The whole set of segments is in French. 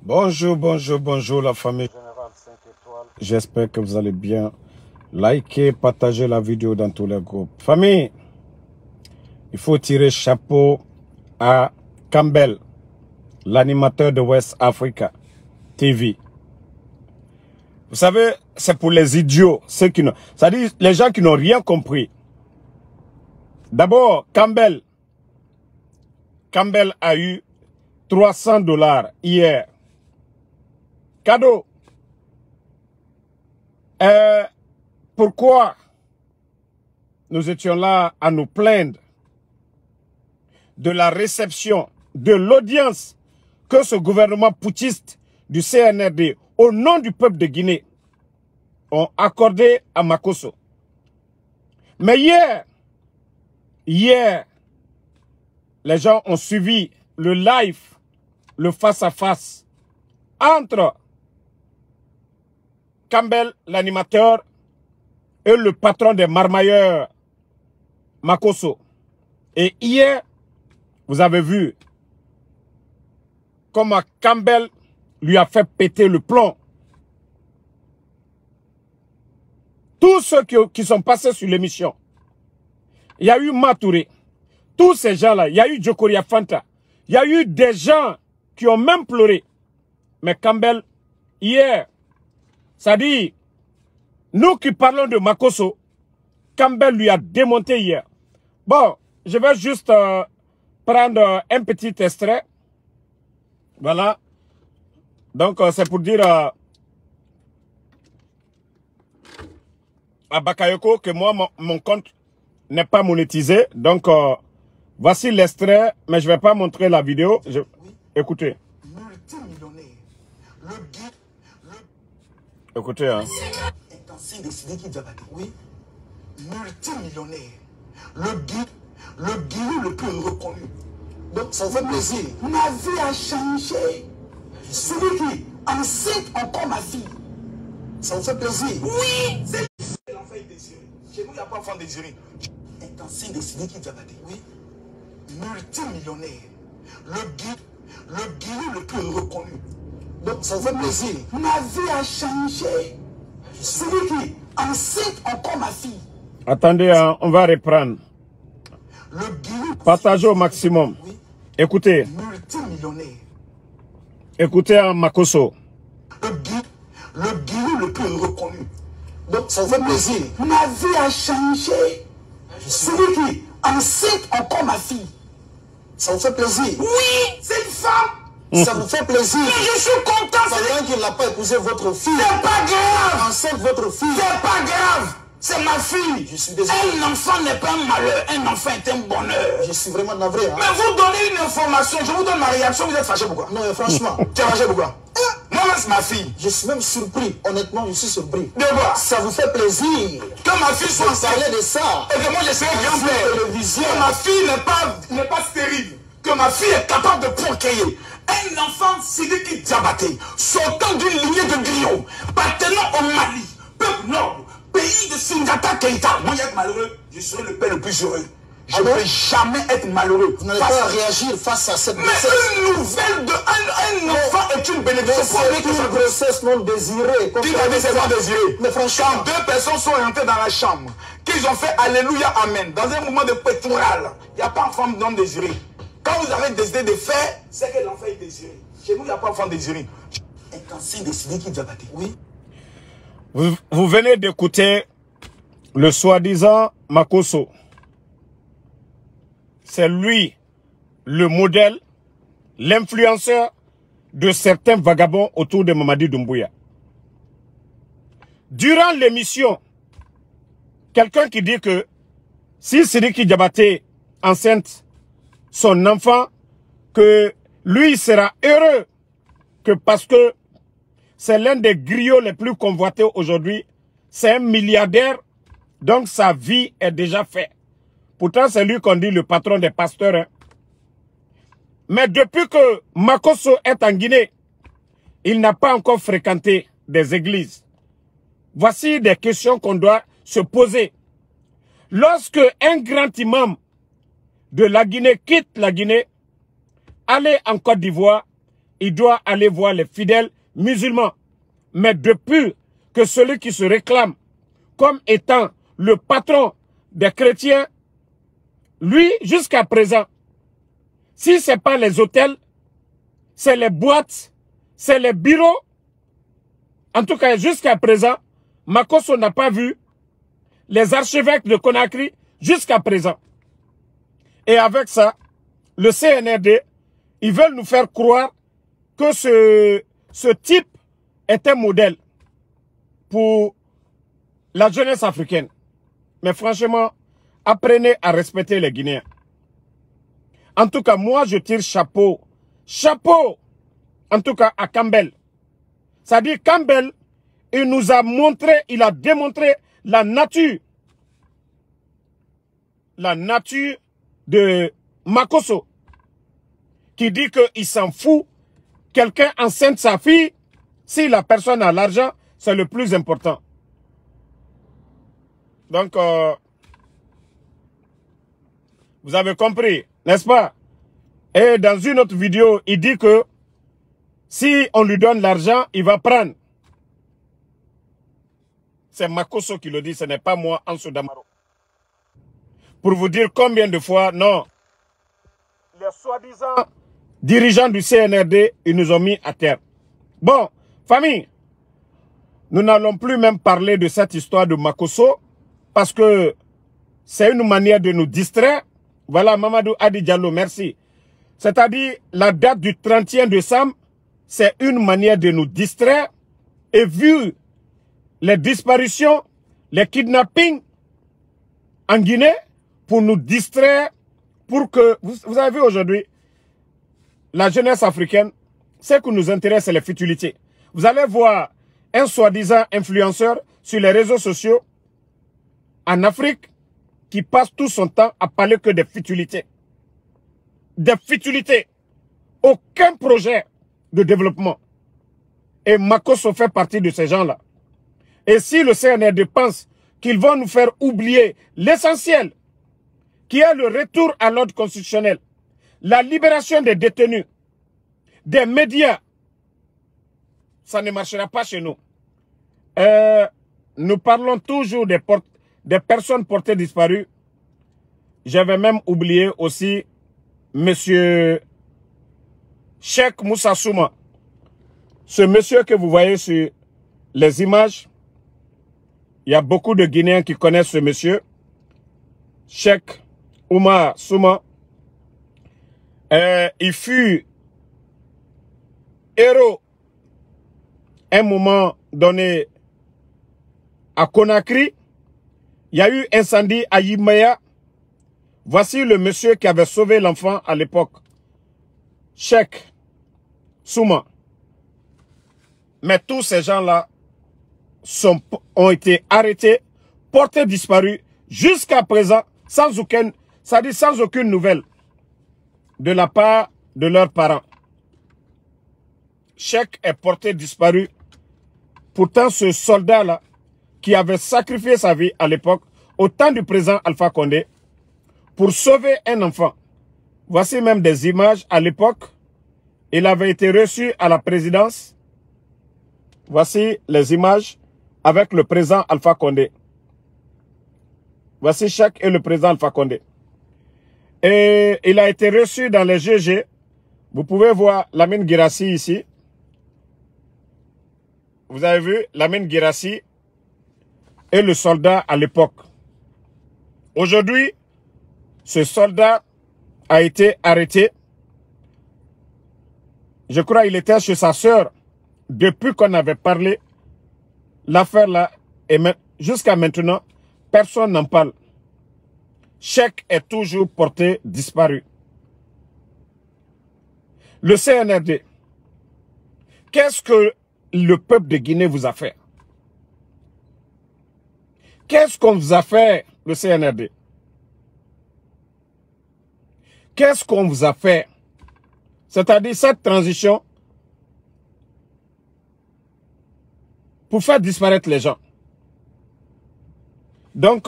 Bonjour, bonjour, bonjour la famille. J'espère que vous allez bien. Likez, partagez la vidéo dans tous les groupes. Famille, il faut tirer chapeau à Campbell, l'animateur de West Africa TV. Vous savez, c'est pour les idiots, ceux qui n'ont, c'est-à-dire les gens qui n'ont rien compris. D'abord, Campbell a eu $300 hier. Cadeau. Pourquoi nous étions là à nous plaindre de la réception, de l'audience que ce gouvernement putschiste du CNRD, au nom du peuple de Guinée, ont accordé à Makosso. Mais hier, les gens ont suivi le live, le face-à-face entre Campbell, l'animateur, et le patron des marmailleurs, Makosso. Et hier, vous avez vu comment Campbell lui a fait péter le plomb. Tous ceux qui sont passés sur l'émission, il y a eu Matouré, tous ces gens-là, il y a eu Djokoria Fanta, il y a eu des gens qui ont même pleuré. Mais Campbell, hier, ça dit, nous qui parlons de Makosso, Campbell lui a démonté hier. Bon, je vais juste prendre un petit extrait. Voilà. Donc, c'est pour dire à Bakayoko que moi, mon compte n'est pas monétisé. Donc, voici l'extrait, mais je ne vais pas montrer la vidéo. Écoutez. Écoutez, hein. Oui, multimillionnaire. Le Guinée le plus reconnu. Donc ça fait plaisir. Ma vie a changé. Celui qui enseigne encore ma fille. Ça vous fait plaisir. Oui, c'est l'enfant désiré. Chez nous, il n'y a pas d'enfant désiré. Est enseigne de Sidiki Diabaté. Oui, multimillionnaire. Le Guinée le plus reconnu. Donc ça vous fait plaisir. Ma vie a changé. Celui qui enseigne encore ma fille. Attendez, hein, on va reprendre. Partagez au maximum. Oui. Écoutez. Multimillionnaire. Écoutez hein, Makosso. Le Guinée le plus reconnu. Donc ça vous fait plaisir. Ma vie a changé. Celui qui enseigne encore ma fille. Ça vous fait plaisir. Oui, c'est une femme. Ça vous fait plaisir. Mais je suis content. Pendant qu'il n'a pas épousé votre fille. C'est pas grave. Enceinte votre fille. C'est pas grave. C'est ma fille. Je suis désolé. Un enfant n'est pas un malheur. Un enfant est un bonheur. Je suis vraiment navré. Hein? Mais vous donnez une information. Je vous donne ma réaction. Vous êtes fâché pourquoi? Non, franchement. Tu es fâché pourquoi? Moi, c'est ma fille. Je suis même surpris. Honnêtement, je suis surpris. De quoi? Ça vous fait plaisir que ma fille soit enceinte de ça. Et que moi, je serai grand-père. Que ma fille n'est pas stérile. Que ma fille est capable de procréer. Un enfant Sidiki Diabaté, sortant d'une lignée de griots, appartenant au Mali, peuple noble, pays de Singata Keita. Moi, être malheureux, je serai le père le plus heureux. Je ne peux jamais être malheureux. Vous n'allez pas réagir face à cette grossesse. Mais une nouvelle de un enfant est une bénédiction. C'est une grossesse non désirée. Qui a dit c'est non désiré? Mais franchement, deux personnes sont rentrées dans la chambre, qu'ils ont fait Alléluia, Amen, dans un mouvement de pétroural. Il n'y a pas de femme non désirée. Quand vous avez décidé de faire, c'est que l'enfant est désiré. Chez nous, il n'y a pas d'enfant désiré. Et quand c'est décidé qu'il doit battre, oui. Vous venez d'écouter le soi-disant Makosso. C'est lui, le modèle, l'influenceur de certains vagabonds autour de Mamadi Doumbouya. Durant l'émission, quelqu'un qui dit que si Sidiki Diabaté enceinte son enfant, que lui sera heureux, que parce que c'est l'un des griots les plus convoités aujourd'hui, c'est un milliardaire, donc sa vie est déjà faite. Pourtant, c'est lui qu'on dit le patron des pasteurs. Hein. Mais depuis que Makosso est en Guinée, il n'a pas encore fréquenté des églises. Voici des questions qu'on doit se poser. Lorsque un grand imam de la Guinée quitte la Guinée, aller en Côte d'Ivoire, il doit aller voir les fidèles musulmans. Mais depuis que celui qui se réclame comme étant le patron des chrétiens, lui, jusqu'à présent, si ce n'est pas les hôtels, c'est les boîtes, c'est les bureaux. En tout cas, jusqu'à présent, Makosso n'a pas vu les archevêques de Conakry jusqu'à présent. Et avec ça, le CNRD, ils veulent nous faire croire que ce type est un modèle pour la jeunesse africaine. Mais franchement, apprenez à respecter les Guinéens. En tout cas, moi, je tire chapeau. Chapeau, en tout cas, à Campbell. C'est-à-dire, Campbell, il nous a montré, il a démontré la nature de Makosso, qui dit qu'il s'en fout. Quelqu'un enceinte sa fille, si la personne a l'argent, c'est le plus important. Donc, vous avez compris, n'est-ce pas? Et dans une autre vidéo, il dit que si on lui donne l'argent, il va prendre. C'est Makosso qui le dit, ce n'est pas moi, Ansou Damaro. Pour vous dire combien de fois, non. Les soi-disant dirigeants du CNRD, ils nous ont mis à terre. Bon, famille, nous n'allons plus même parler de cette histoire de Makosso parce que c'est une manière de nous distraire. Voilà, Mamadou Adi Diallo, merci. C'est-à-dire, la date du 31 décembre, c'est une manière de nous distraire. Et vu les disparitions, les kidnappings en Guinée, pour nous distraire, pour que, vous avez vu aujourd'hui, la jeunesse africaine, ce qui nous intéresse, c'est les futilités. Vous allez voir un soi-disant influenceur sur les réseaux sociaux en Afrique qui passe tout son temps à parler que des futilités. Des futilités. Aucun projet de développement. Et Makosso fait partie de ces gens-là. Et si le CNRD pense qu'ils vont nous faire oublier l'essentiel, qui est le retour à l'ordre constitutionnel, la libération des détenus, des médias, ça ne marchera pas chez nous. Nous parlons toujours des personnes portées disparues. J'avais même oublié aussi monsieur Cheikh Moussa Souma. Ce monsieur que vous voyez sur les images, il y a beaucoup de Guinéens qui connaissent ce monsieur. Cheikh Oumar Souma. Il fut héros un moment donné à Conakry. Il y a eu incendie à Yimaya. Voici le monsieur qui avait sauvé l'enfant à l'époque. Cheikh Souma. Mais tous ces gens-là ont été arrêtés, portés disparus, jusqu'à présent, sans aucune nouvelle de la part de leurs parents. Cheikh est porté disparu. Pourtant, ce soldat-là, qui avait sacrifié sa vie à l'époque, au temps du président Alpha Condé, pour sauver un enfant. Voici même des images à l'époque. Il avait été reçu à la présidence. Voici les images avec le président Alpha Condé. Voici Cheikh et le président Alpha Condé. Et il a été reçu dans les GG. Vous pouvez voir Lamine Guirassy ici. Vous avez vu Lamine Guirassy et le soldat à l'époque. Aujourd'hui, ce soldat a été arrêté. Je crois qu'il était chez sa sœur depuis qu'on avait parlé. L'affaire là, et jusqu'à maintenant, personne n'en parle. Cheikh est toujours porté disparu. Le CNRD, qu'est-ce que le peuple de Guinée vous a fait? Qu'est-ce qu'on vous a fait, le CNRD? Qu'est-ce qu'on vous a fait? C'est-à-dire cette transition pour faire disparaître les gens. Donc,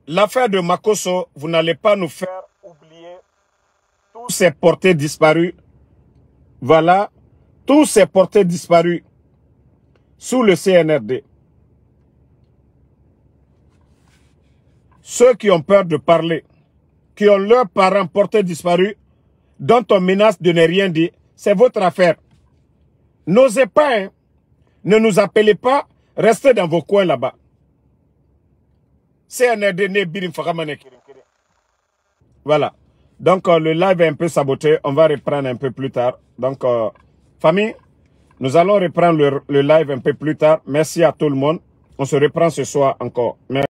l'affaire de Makosso, vous n'allez pas nous faire oublier tous tous ces portés disparus, voilà, tous ces portés disparus sous le CNRD. Ceux qui ont peur de parler, qui ont leurs parents portés disparus, dont on menace de ne rien dire, c'est votre affaire. N'osez pas, hein. Ne nous appelez pas, restez dans vos coins là-bas. Voilà. Donc, le live est un peu saboté. On va reprendre un peu plus tard. Donc, famille, nous allons reprendre le live un peu plus tard. Merci à tout le monde. On se reprend ce soir encore. Merci.